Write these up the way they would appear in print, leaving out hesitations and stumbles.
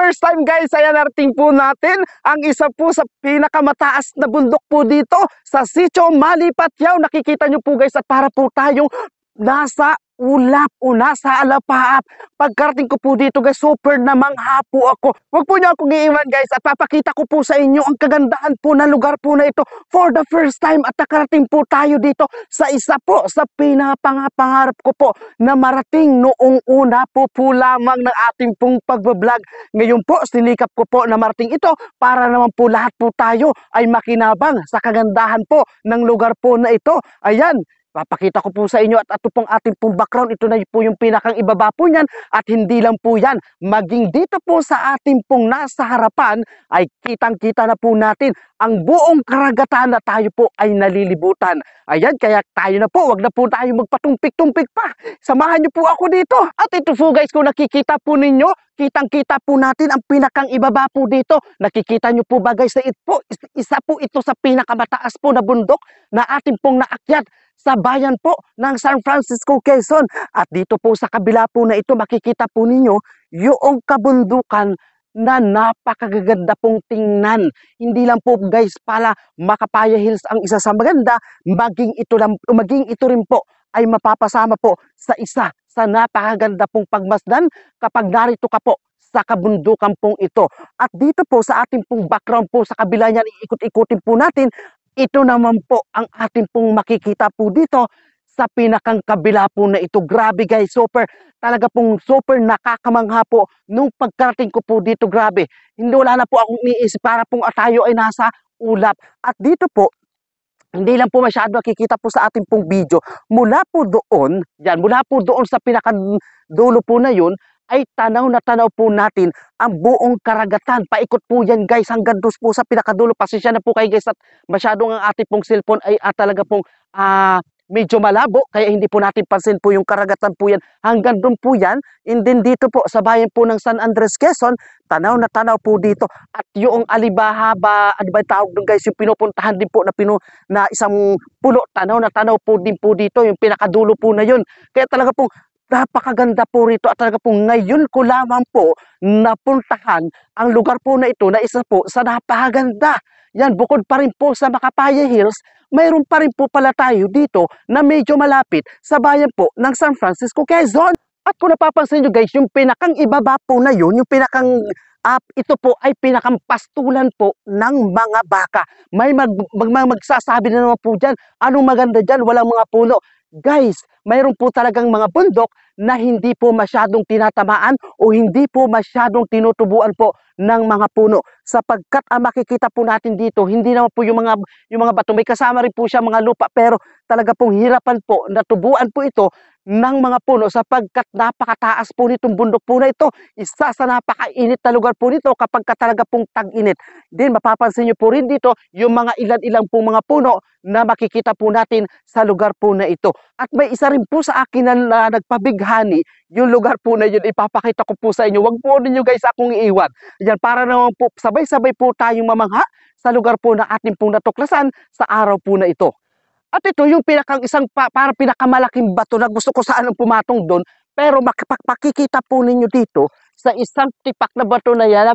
first time guys, ay narating po natin ang isa po sa pinakamataas na bundok po dito sa Sitio Mali Patiao. Nakikita nyo po guys at para po tayong nasa ulap o nasa alapaap. Pagkarating ko po dito guys, super namangha po ako. Huwag po niyo akong iiwan guys at papakita ko po sa inyo ang kagandahan po ng lugar po na ito for the first time. At nakarating po tayo dito sa isa po sa pinapangarap ko po na marating noong una po lamang ng ating pong pagbablog. Ngayon po sinikap ko po na marating ito para naman po lahat po tayo ay makinabang sa kagandahan po ng lugar po na ito. Ayan, papakita ko po sa inyo at ito pong ating pong background. Ito na po yung pinakang ibaba po niyan at hindi lang po yan. Maging dito po sa ating pong nasa harapan ay kitang-kita na po natin ang buong karagatan na tayo po ay nalilibutan. Ayan, kaya tayo na po, wag na po tayo magpatumpik-tumpik pa. Samahan niyo po ako dito. At ito po guys, kung nakikita po ninyo, kitang-kita po natin ang pinakang ibaba po dito. Nakikita niyo po ba guys na isa po ito sa pinakamataas po na bundok na ating pong naakyat sa bayan po ng San Francisco, Quezon. At dito po sa kabila po na ito, makikita po ninyo yung kabundukan na napakaganda pong tingnan. Hindi lang po guys pala Macapaya Hills ang isa sa maganda, maging ito rin po ay mapapasama po sa isa sa napakaganda pong pagmasdan kapag narito ka po sa kabundukan pong ito. At dito po sa ating pong background po sa kabila niyan, iikot-ikutin po natin. Ito naman po ang ating pong makikita po dito sa pinakang kabila po na ito. Grabe guys, talaga pong super nakakamangha po nung pagkarating ko po dito. Grabe, hindi wala na po akong iniisip para pong tayo ay nasa ulap. At dito po, hindi lang po masyado nakikita po sa ating pong video. Mula po doon sa pinakadulo po na yun, ay tanaw na tanaw po natin ang buong karagatan. Paikot po yan guys hanggang doon po sa pinakadulo. Pasensya na po kayo guys at masyadong ang ating pong cellphone ay talaga pong medyo malabo. Kaya hindi po natin pansin po yung karagatan po yan. Hanggang doon po yan. And then dito po sa bayan po ng San Andres, Quezon, tanaw na tanaw po dito. At yung Alibahaba, ano ba tawag doon guys, yung pinupuntahan din po na isang pulo, tanaw na tanaw po din po dito. Yung pinakadulo po na yun. Kaya talaga pong napakaganda po rito at talaga po ngayon ko lamang po napuntahan ang lugar po na ito na isa po sa napakaganda. Yan, bukod pa rin po sa Macapaya Hills, mayroon pa rin po pala tayo dito na medyo malapit sa bayan po ng San Francisco, Quezon. At kung napapansin nyo guys, yung pinakang ibaba po na yun, yung pinakang ito po ay pinakang pastulan po ng mga baka. May magsasabi na naman po dyan, anong maganda dyan, walang mga puno. Guys, mayroon po talagang mga bundok na hindi po masyadong tinatamaan o hindi po masyadong tinutubuan po ng mga puno. Sapagkat ang makikita po natin dito, hindi naman po yung mga bato. May kasama rin po siya mga lupa pero talaga pong hirapan po na tubuan po ito ng mga puno sapagkat napakataas po nitong bundok po na ito. Isa sa napakainit na lugar po nito kapag talaga pong tag-init. Then mapapansin nyo po rin dito yung mga ilan-ilang po mga puno na makikita po natin sa lugar po na ito. At may isa rin po sa akin na nagpabighani, yung lugar po na yun, ipapakita ko po sa inyo. Huwag po ninyo guys akong iiwan. Yan, para naman po sabay-sabay po tayong mamangha sa lugar po na ating pong natuklasan sa araw po na ito. At ito yung parang pinakamalaking bato na gusto ko sanang pumatong doon. Pero makikita po ninyo dito sa isang tipak na bato na yan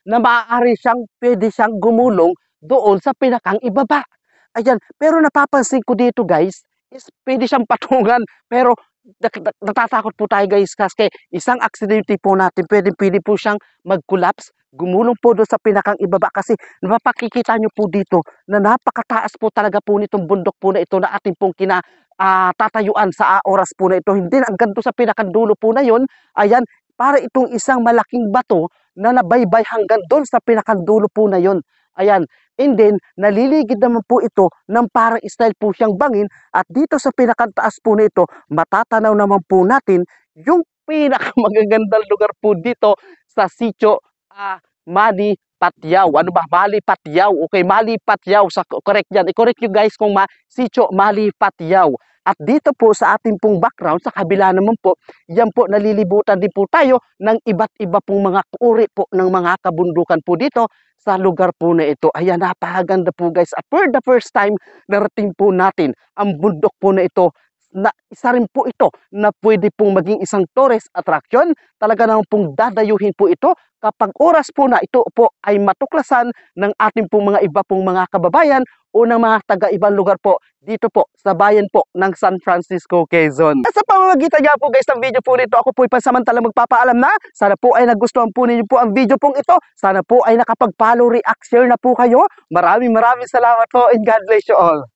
na maaari pwede siyang gumulong doon sa pinakang ibaba. Ayan, pero napapansin ko dito guys, is pwede siyang patungan pero natatakot po tayo guys kasi isang aksidente po natin, pwede po siyang mag-collapse, gumulong po doon sa pinakang ibaba kasi napapakikita nyo po dito na napakataas po talaga po nitong bundok po na ito na ating pong tatayuan sa oras po na ito. Hindi ang ganito sa pinakandulo po na yon. Ayan, para itong isang malaking bato na nabaybay hanggang doon sa pinakandulo po na yon. Ayan, and then naliligid naman po ito ng parang style po siyang bangin at dito sa pinakantaas po nito matatanaw naman po natin yung pinakamagagandang lugar po dito sa Sitio Mali Patiao. Ano ba? Mali Patiao. Okay, Mali Patiao. Correct yan. I-correct nyo guys kung Sitio Mali Patiao. At dito po sa ating pong background, sa kabila naman po, yan po nalilibutan din po tayo ng iba't iba pong mga uri po ng mga kabundukan po dito sa lugar po na ito. Ayan, napakaganda po guys. At for the first time, narating po natin ang bundok po na ito na isa rin po ito na pwede pong maging isang tourist attraction. Talaga naman pong dadayuhin po ito kapag oras po na ito po ay matuklasan ng ating pong mga iba pong mga kababayan o ng mga taga-ibang lugar po dito po sa bayan po ng San Francisco, Quezon. Sa pamamagitan nga po guys ng video po nito, ako po ay pansamantalang magpapaalam na. Sana po ay nagustuhan po ninyo po ang video pong ito. Sana po ay nakapag-follow, react, share na po kayo. Maraming salamat po and God bless you all.